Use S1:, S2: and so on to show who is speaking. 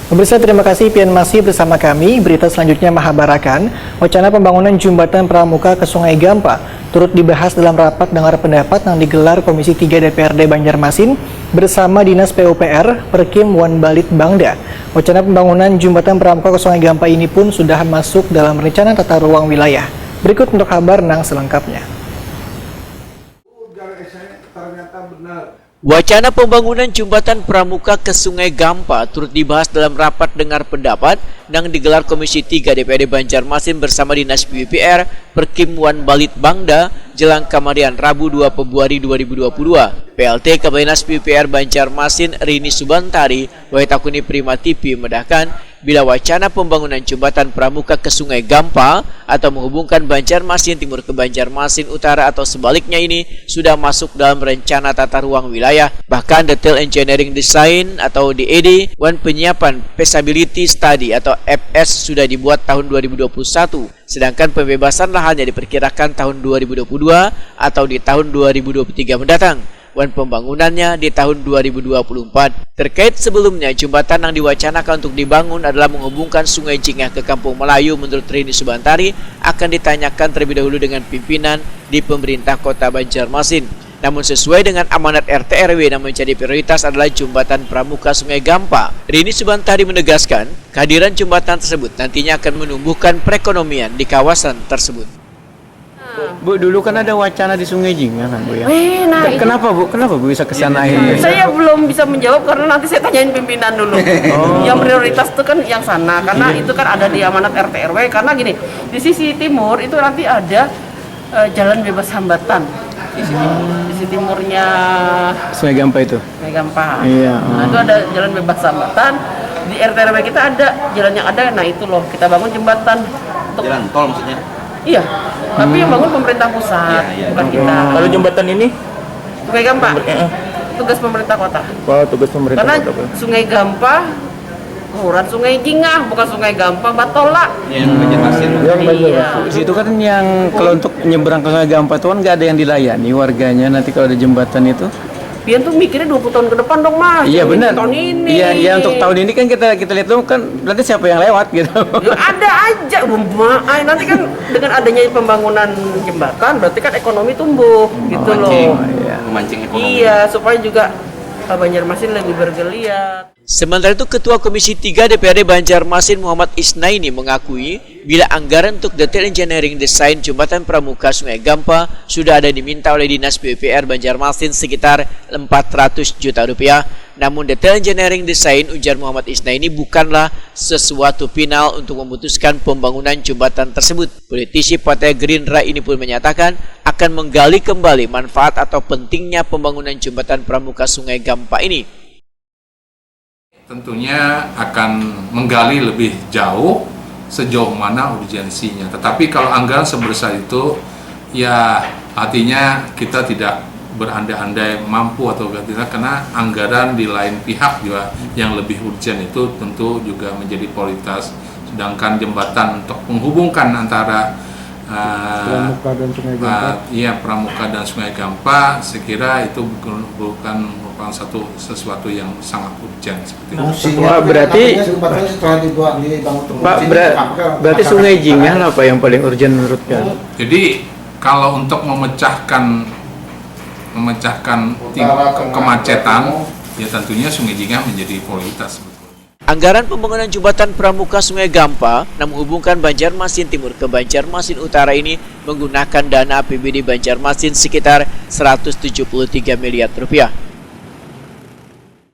S1: Pemirsa, terima kasih pian masih bersama kami. Berita selanjutnya Mahabarakan, wacana pembangunan jembatan Pramuka ke Sungai Gampa turut dibahas dalam rapat dengar pendapat yang digelar Komisi 3 DPRD Banjarmasin bersama Dinas PUPR Perkim Wan Balit Bangda. Wacana pembangunan jembatan Pramuka ke Sungai Gampa ini pun sudah masuk dalam rencana tata ruang wilayah. Berikut untuk kabar nang selengkapnya.
S2: Wacana pembangunan jembatan Pramuka ke Sungai Gampa turut dibahas dalam rapat dengar pendapat yang digelar Komisi 3 DPRD Banjarmasin bersama Dinas PUPR Perkim Wan Balit Bangda jelang Kamarian Rabu 2 Februari 2022. PLT Kepala Dinas PUPR Banjarmasin Rini Subantari Waitakuni Prima TV medahkan bila wacana pembangunan jembatan Pramuka ke Sungai Gampa atau menghubungkan Banjarmasin Timur ke Banjarmasin Utara atau sebaliknya ini sudah masuk dalam rencana tata ruang wilayah. Bahkan detail engineering design atau DED dan penyiapan feasibility study atau FS sudah dibuat tahun 2021. Sedangkan pembebasan lahannya diperkirakan tahun 2022 atau di tahun 2023 mendatang. Dan pembangunannya di tahun 2024. Terkait sebelumnya, jembatan yang diwacanakan untuk dibangun adalah menghubungkan Sungai Jingah ke Kampung Melayu menurut Rini Subantari akan ditanyakan terlebih dahulu dengan pimpinan di pemerintah kota Banjarmasin. Namun sesuai dengan amanat RT RW yang menjadi prioritas adalah jembatan Pramuka Sungai Gampa. Rini Subantari menegaskan, kehadiran jembatan tersebut nantinya akan menumbuhkan perekonomian di kawasan tersebut.
S3: Bu, dulu kan ada wacana di Sungai Jingah kan, Bu ya?
S4: Nah,
S3: Kenapa Bu bisa ke sana akhirnya?
S4: saya belum bisa menjawab karena nanti saya tanyain pimpinan dulu. Yang prioritas itu kan yang sana karena itu kan ada di amanat RT RW. Karena gini, di sisi timur itu nanti ada jalan bebas hambatan. Di sisi timurnya
S3: Sungai Gampa itu?
S4: Sungai Gampa.
S3: Iya.
S4: Nah, itu ada jalan bebas hambatan. Di RT RW kita ada jalan yang ada. Nah itu loh, kita bangun jembatan untuk
S5: Jalan tol maksudnya?
S4: iya. Tapi yang bangun pemerintah pusat, bukan kita.
S6: Kalau jembatan ini
S4: Sungai Gampa, tugas pemerintah kota.
S6: tugas pemerintah
S4: Karena
S6: kota, Pak.
S4: Sungai Gampa, ukuran Sungai Jingah, bukan Sungai Gampa, Batola.
S5: Iya, Banjarmasin.
S4: Iya.
S3: Di situ kan yang kalau untuk nyebrang ke Sungai Gampa itu kan nggak ada yang dilayani warganya nanti kalau ada jembatan itu.
S4: Pian tuh mikirnya 20 tahun ke depan dong, Mas.
S3: Iya
S4: Jangan
S3: benar.
S4: Tahun ini.
S3: Iya untuk tahun ini kan kita lihat dulu kan nanti siapa yang lewat gitu.
S4: Ya, ada aja, nanti kan dengan adanya pembangunan jembatan, berarti kan ekonomi tumbuh, gitu loh.
S5: Memancing ekonomi.
S4: Iya, supaya juga Banjarmasin lebih bergeliat.
S2: Sementara itu, Ketua Komisi 3 DPRD Banjarmasin Muhammad Isnaini mengakui bila anggaran untuk detail engineering desain jembatan Pramuka Sungai Gampa sudah ada diminta oleh Dinas PUPR Banjarmasin sekitar 400 juta rupiah. Namun detail engineering desain, ujar Muhammad Isnaini, bukanlah sesuatu final untuk memutuskan pembangunan jembatan tersebut. Politisi Partai Gerindra ini pun menyatakan akan menggali kembali manfaat atau pentingnya pembangunan jembatan Pramuka Sungai Gampa ini.
S7: Tentunya akan menggali lebih jauh sejauh mana urgensinya. Tetapi kalau anggaran sebesar itu, ya artinya kita tidak berandai-andai mampu atau tidak, karena anggaran di lain pihak juga yang lebih urgent itu tentu juga menjadi prioritas. Sedangkan jembatan untuk menghubungkan antara
S6: Pramuka dan Sungai Gampa.
S7: Pramuka dan Sungai Gampa, saya kira itu bukan merupakan sesuatu yang sangat urgent seperti itu.
S3: Pak, berarti Sungai Jingah apa yang paling urgent menurut kalian?
S7: Jadi kalau untuk memecahkan kemacetan, ya tentunya Sungai Jingah menjadi prioritas.
S2: Anggaran pembangunan jembatan Pramuka Sungai Gampa yang menghubungkan Banjarmasin Timur ke Banjarmasin Utara ini menggunakan dana APBD Banjarmasin sekitar 173 miliar rupiah.